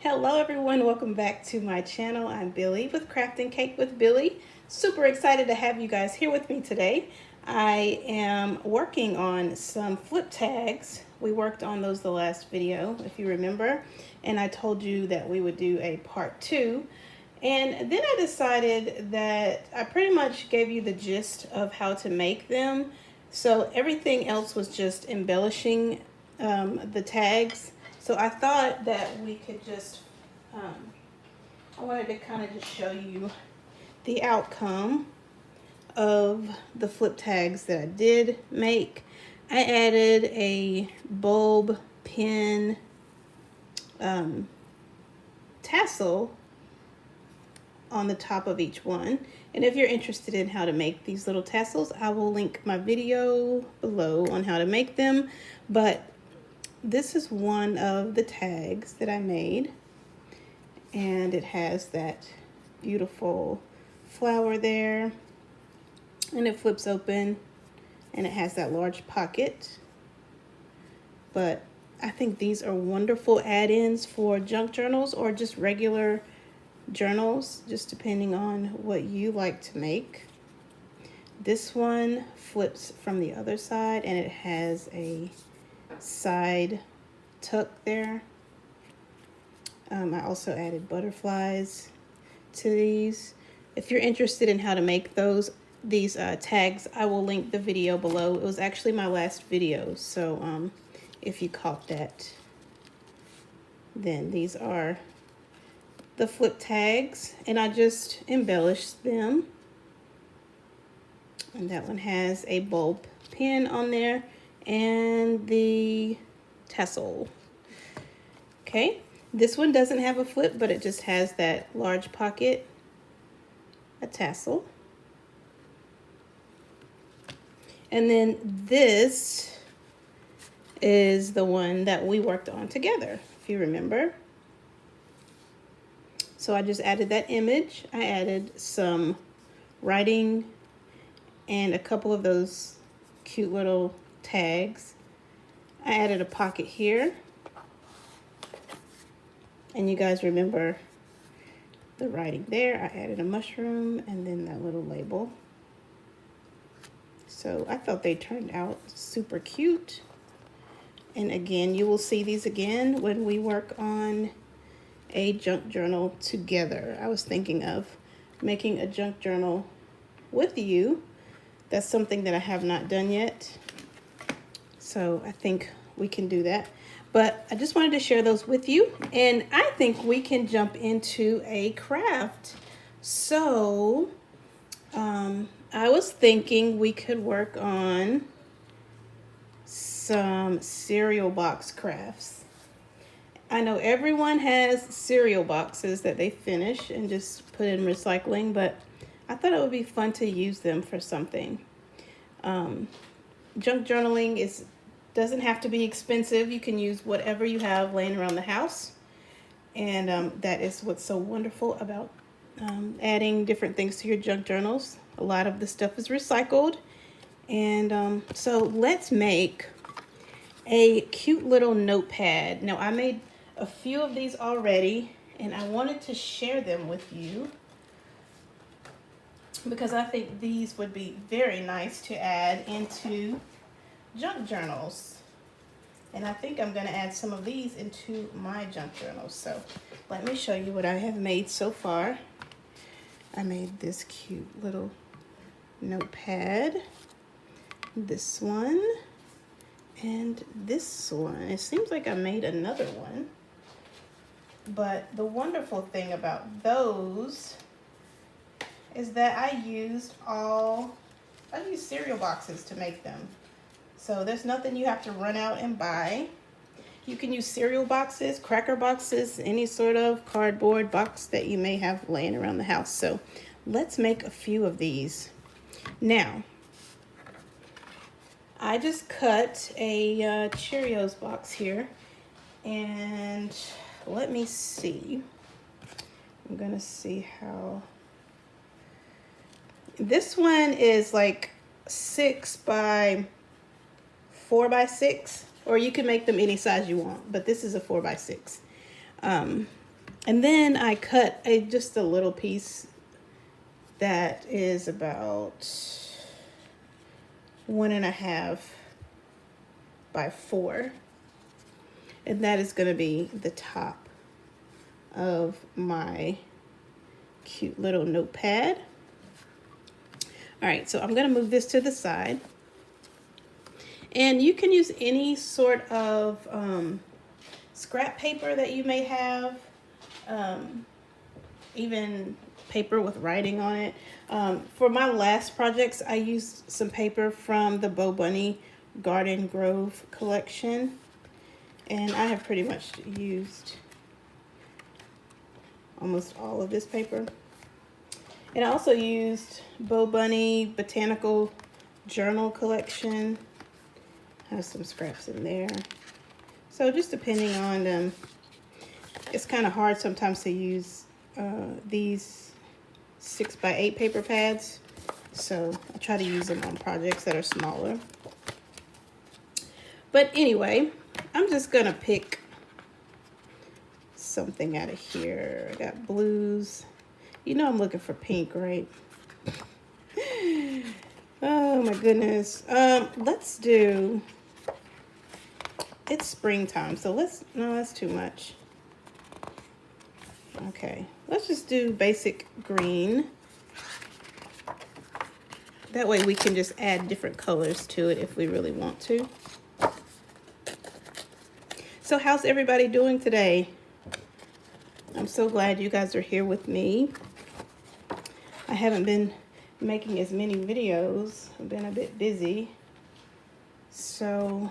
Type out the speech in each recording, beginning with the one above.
Hello everyone, welcome back to my channel. I'm Billy with Crafting Cake with Billy. Super excited to have you guys here with me today. I am working on some flip tags. We worked on those the last video, if you remember, and I told you that we would do a part 2. And then I decided that I pretty much gave you the gist of how to make them. So everything else was just embellishing the tags. So I thought that we could just, I wanted to kind of just show you the outcome of the flip tags that I did make. I added a bulb pin tassel on the top of each one. And if you're interested in how to make these little tassels, I will link my video below on how to make them. But this is one of the tags that I made, and it has that beautiful flower there, and it flips open, and it has that large pocket. But I think these are wonderful add-ins for junk journals or just regular journals, just depending on what you like to make. This one flips from the other side, and it has a side tuck there. I also added butterflies to these. If you're interested in how to make these tags, I will link the video below. It was actually my last video, so if you caught that, then these are the flip tags, and I just embellished them. And that one has a bulb pin on there and the tassel. Okay, this one doesn't have a flip, but it just has that large pocket, a tassel. And then this is the one that we worked on together, if you remember. So I just added that image. I added some writing and a couple of those cute little tags. I added a pocket here. And you guys remember the writing there. I added a mushroom and then that little label. So I thought they turned out super cute. And again, you will see these again when we work on a junk journal together. I was thinking of making a junk journal with you. That's something that I have not done yet. So I think we can do that. But I just wanted to share those with you. And I think we can jump into a craft. So I was thinking we could work on some cereal box crafts. I know everyone has cereal boxes that they finish and just put in recycling, but I thought it would be fun to use them for something. Junk journaling doesn't have to be expensive. You can use whatever you have laying around the house. And that is what's so wonderful about adding different things to your junk journals. A lot of the stuff is recycled. And so let's make a cute little notepad. Now I made a few of these already, and I wanted to share them with you because I think these would be very nice to add into junk journals. And I think I'm going to add some of these into my junk journals. So let me show you what I have made so far. I made this cute little notepad, this one, and this one. It seems like I made another one. But the wonderful thing about those is that I used cereal boxes to make them. So there's nothing you have to run out and buy. You can use cereal boxes, cracker boxes, any sort of cardboard box that you may have laying around the house. So let's make a few of these. Now, I just cut a Cheerios box here, and let me see. I'm gonna see how. This one is like 6 by 4 by 6, or you can make them any size you want, but this is a 4 by 6. And then I cut just a little piece that is about 1.5 by 4. And that is going to be the top of my cute little notepad. All right, so I'm going to move this to the side. And you can use any sort of scrap paper that you may have, even paper with writing on it. For my last projects, I used some paper from the Bo Bunny Garden Grove collection. And I have pretty much used almost all of this paper. And I also used Bo Bunny Botanical Journal collection. Has some scraps in there. So just depending on them, it's kind of hard sometimes to use these 6x8 paper pads. So I try to use them on projects that are smaller. But anyway, I'm just gonna pick something out of here. I got blues. You know I'm looking for pink, right? Oh my goodness. Let's do, it's springtime, so no, that's too much. Okay, let's just do basic green. That way we can just add different colors to it if we really want to. So how's everybody doing today? I'm so glad you guys are here with me. I haven't been making as many videos. I've been a bit busy. So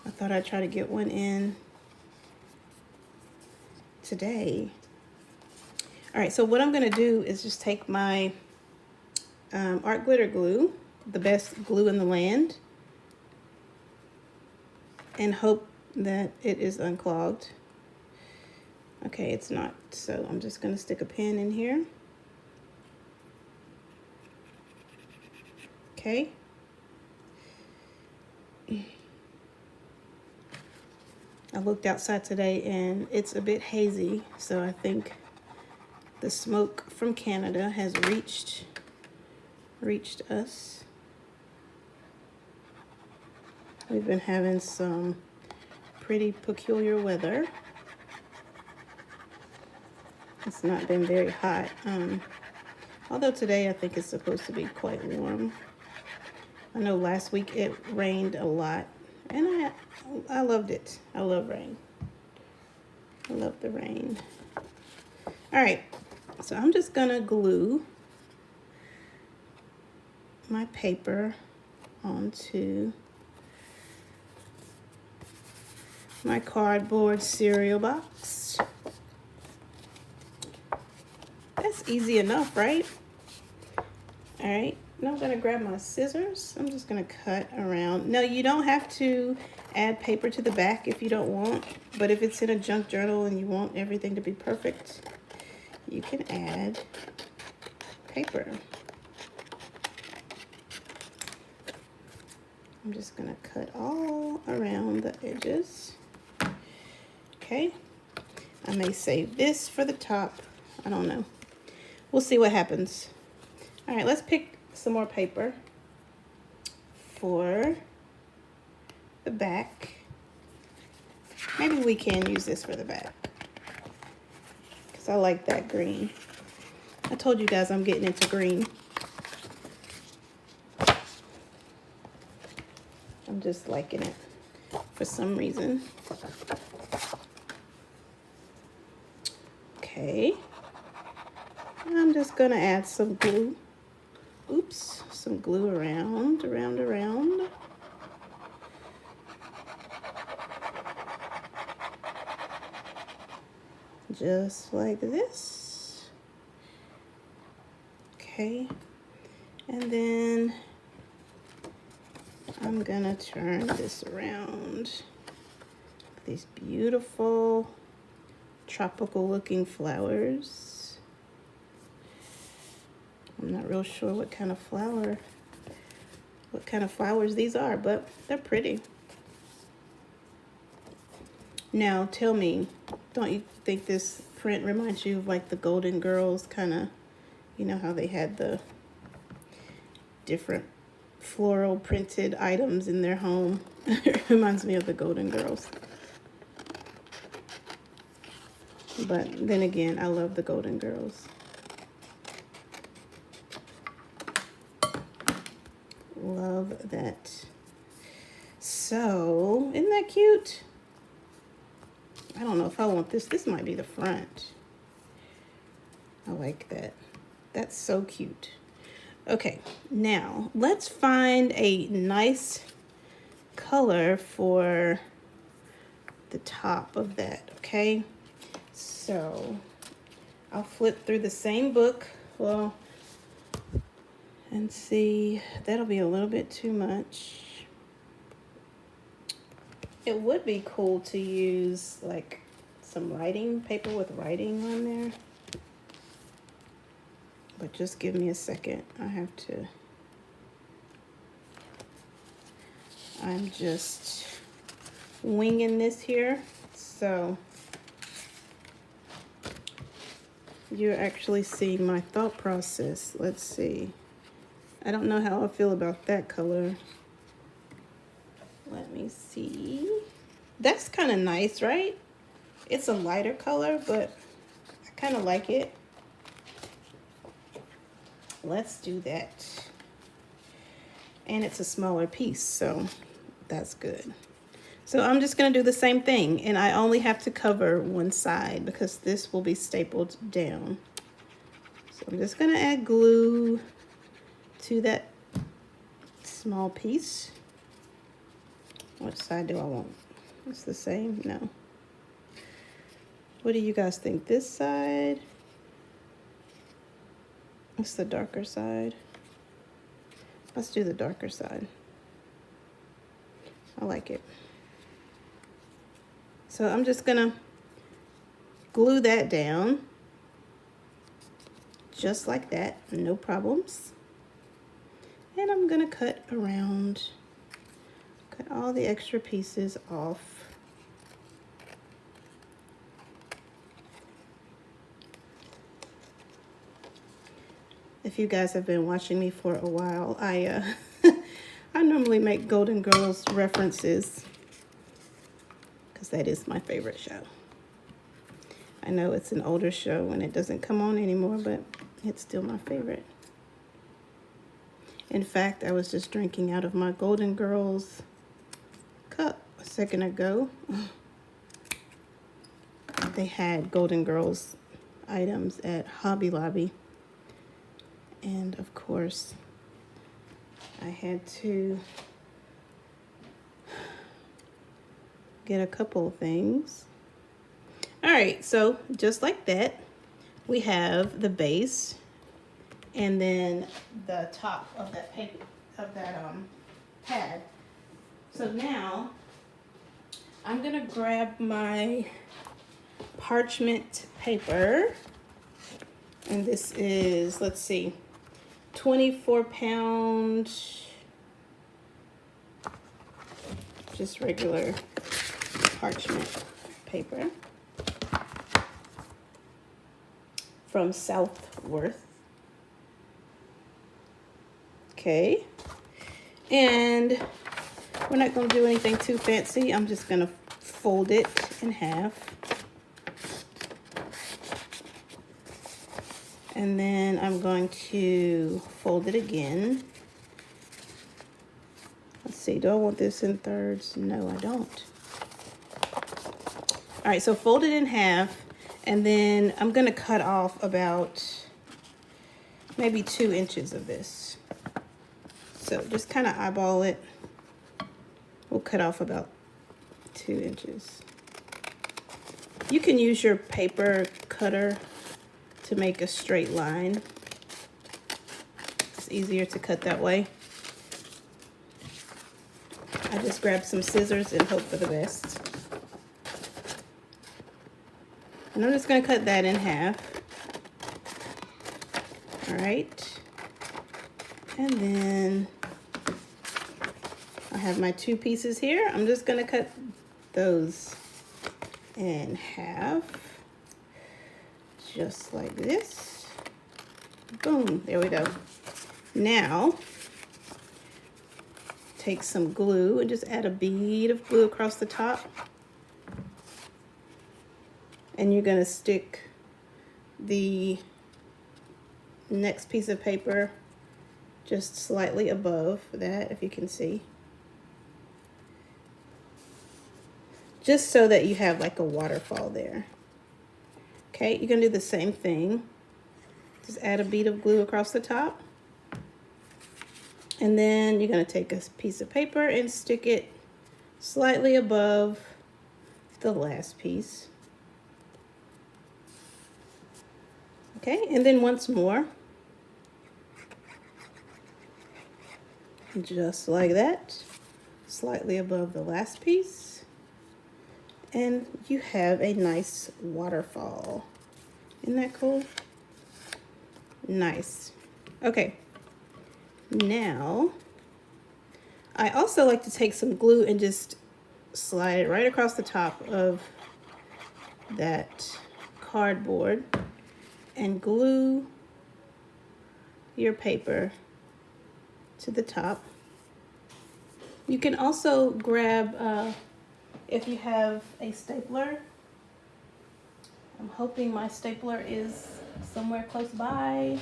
I thought I'd try to get one in today. All right, so what I'm gonna do is just take my art glitter glue, the best glue in the land, and hope that it is unclogged. Okay, it's not, so I'm just gonna stick a pin in here. Okay. I looked outside today and it's a bit hazy, so I think the smoke from Canada has reached us. We've been having some pretty peculiar weather. It's not been very hot. Although today I think it's supposed to be quite warm. I know last week it rained a lot, and I loved it. I love rain. I love the rain. All right, so I'm just gonna glue my paper onto my cardboard cereal box. That's easy enough, right? All right, now I'm gonna grab my scissors. I'm just gonna cut around. Now you don't have to add paper to the back if you don't want, but if it's in a junk journal and you want everything to be perfect, you can add paper. I'm just gonna cut all around the edges. Okay, I may save this for the top. I don't know. We'll see what happens. All right, let's pick some more paper for the back. Maybe we can use this for the back because I like that green. I told you guys I'm getting into green. I'm just liking it for some reason. Okay. I'm just gonna add some glue. Oops, some glue around. Just like this. Okay. And then I'm gonna turn this around. These beautiful tropical looking flowers. I'm not real sure what kind of flowers these are, but they're pretty. Now tell me, don't you think this print reminds you of like the Golden Girls kind of, you know how they had the different floral printed items in their home. It reminds me of the Golden Girls. But then again, I love the Golden Girls. Love that. So, isn't that cute? I don't know if I want this. This might be the front. I like that. That's so cute. Okay, now let's find a nice color for the top of that, okay? So I'll flip through the same book, well, and see. That'll be a little bit too much. It would be cool to use like some writing, paper with writing on there. But just give me a second. I'm just winging this here. So you're actually seeing my thought process. Let's see. I don't know how I feel about that color. Let me see. That's kind of nice, right? It's a lighter color, but I kind of like it. Let's do that. And it's a smaller piece, so that's good. So I'm just gonna do the same thing, and I only have to cover one side because this will be stapled down. So I'm just gonna add glue to that small piece. Which side do I want? It's the same? No. What do you guys think? This side? It's the darker side. Let's do the darker side. I like it. So I'm just gonna glue that down. Just like that, no problems. And I'm gonna cut around, cut all the extra pieces off. If you guys have been watching me for a while, I normally make Golden Girls references because that is my favorite show. I know it's an older show and it doesn't come on anymore, but it's still my favorite. In fact, I was just drinking out of my Golden Girls cup a second ago. They had Golden Girls items at Hobby Lobby. And of course, I had to get a couple of things. All right, so just like that, we have the base and then the top of that paper, of that pad. So now I'm gonna grab my parchment paper, and this is, let's see, 24-pound, just regular parchment paper from Southworth. Okay, and we're not going to do anything too fancy. I'm just going to fold it in half. And then I'm going to fold it again. Let's see, do I want this in thirds? No, I don't. All right, so fold it in half, and then I'm gonna cut off about maybe 2 inches of this. So just kind of eyeball it. We'll cut off about 2 inches. You can use your paper cutter to make a straight line. It's easier to cut that way. I just grabbed some scissors and hope for the best. And I'm just going to cut that in half. All right. And then I have my 2 pieces here. I'm just going to cut those in half. just like this. Boom, there we go. Now, take some glue and just add a bead of glue across the top. And you're gonna stick the next piece of paper just slightly above that, if you can see. Just so that you have like a waterfall there. Okay, you're gonna do the same thing. Just add a bead of glue across the top. And then you're gonna take a piece of paper and stick it slightly above the last piece. Okay, and then once more. Just like that, slightly above the last piece. And you have a nice waterfall. Isn't that cool? Nice. Okay, now I also like to take some glue and just slide it right across the top of that cardboard and glue your paper to the top. You can also grab, if you have a stapler. I'm hoping my stapler is somewhere close by.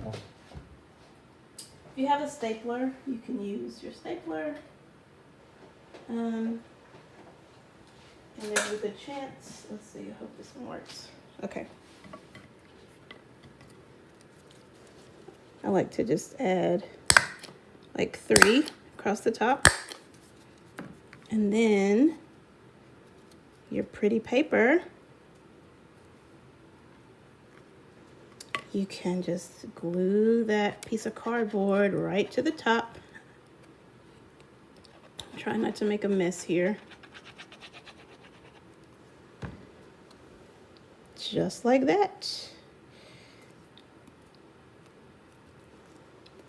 If you have a stapler, you can use your stapler. And there's a good chance. Let's see, I hope this one works. Okay. I like to just add like 3 across the top. And then your pretty paper, you can just glue that piece of cardboard right to the top. Try not to make a mess here. Just like that.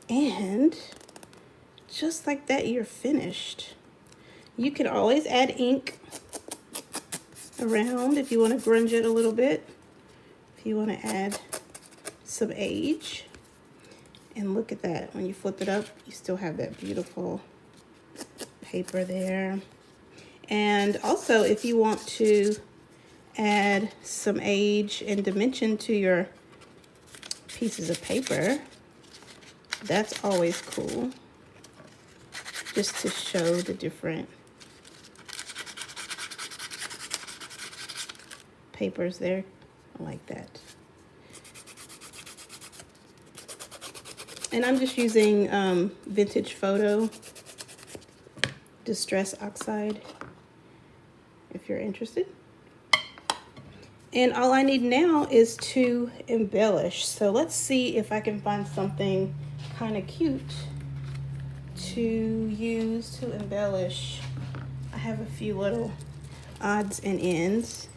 And just like that, you're finished. You can always add ink around if you want to grunge it a little bit. If you want to add some age. And look at that. When you flip it up, you still have that beautiful paper there. And also, if you want to add some age and dimension to your pieces of paper, that's always cool. Just to show the different papers there. I like that. And I'm just using Vintage Photo Distress Oxide, if you're interested. And all I need now is to embellish. So let's see if I can find something kind of cute to use to embellish. I have a few little odds and ends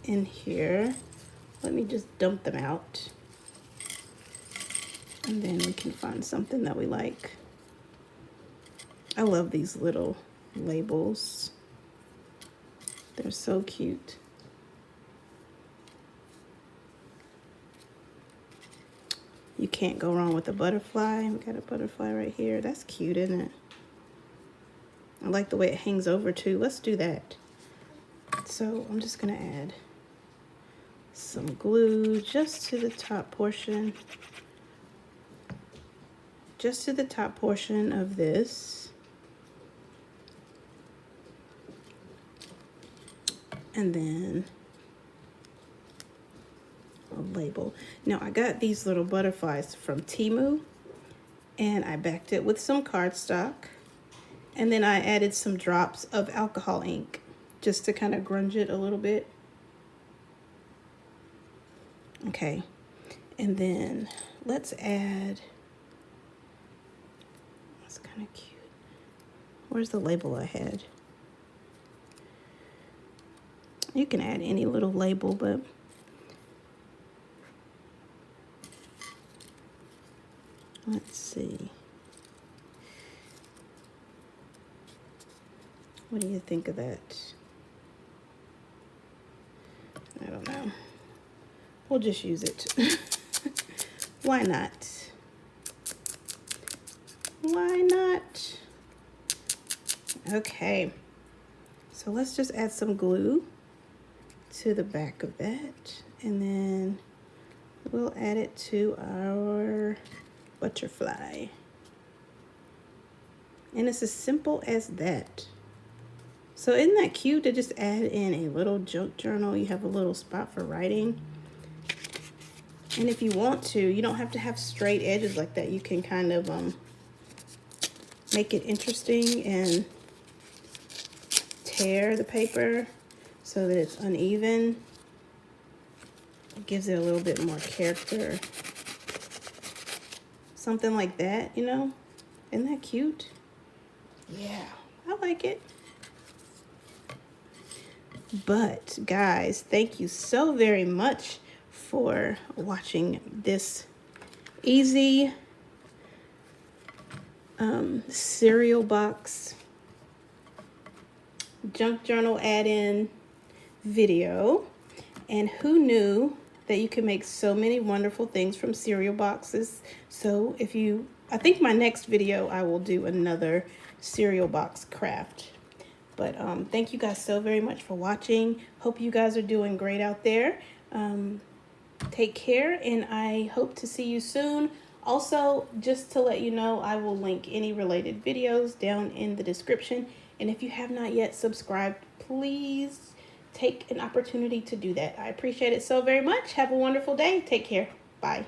in here. Let me just dump them out. And then we can find something that we like. I love these little labels. They're so cute. You can't go wrong with a butterfly. We got a butterfly right here. That's cute, isn't it? I like the way it hangs over too. Let's do that. So I'm just gonna add some glue just to the top portion. Just to the top portion of this. And then a label. Now I got these little butterflies from Temu and I backed it with some cardstock. And then I added some drops of alcohol ink just to kind of grunge it a little bit. Okay, and then let's add, that's kind of cute. Where's the label I had? You can add any little label, but let's see. What do you think of that? I don't know. we'll just use it. Why not? Why not? Okay, so let's just add some glue to the back of that, and then we'll add it to our butterfly. And it's as simple as that. So isn't that cute to just add in a little junk journal? You have a little spot for writing. And if you want to, you don't have to have straight edges like that. You can kind of make it interesting and tear the paper so that it's uneven. It gives it a little bit more character. Something like that, you know? Isn't that cute? Yeah, I like it. But guys, thank you so very much for watching this easy cereal box junk journal add-in video. And who knew that you can make so many wonderful things from cereal boxes? So I think my next video I will do another cereal box craft. But thank you guys so very much for watching. Hope you guys are doing great out there. Take care, and I hope to see you soon. Also, just to let you know, I will link any related videos down in the description. And if you have not yet subscribed, please take an opportunity to do that. I appreciate it so very much. Have a wonderful day. Take care. Bye.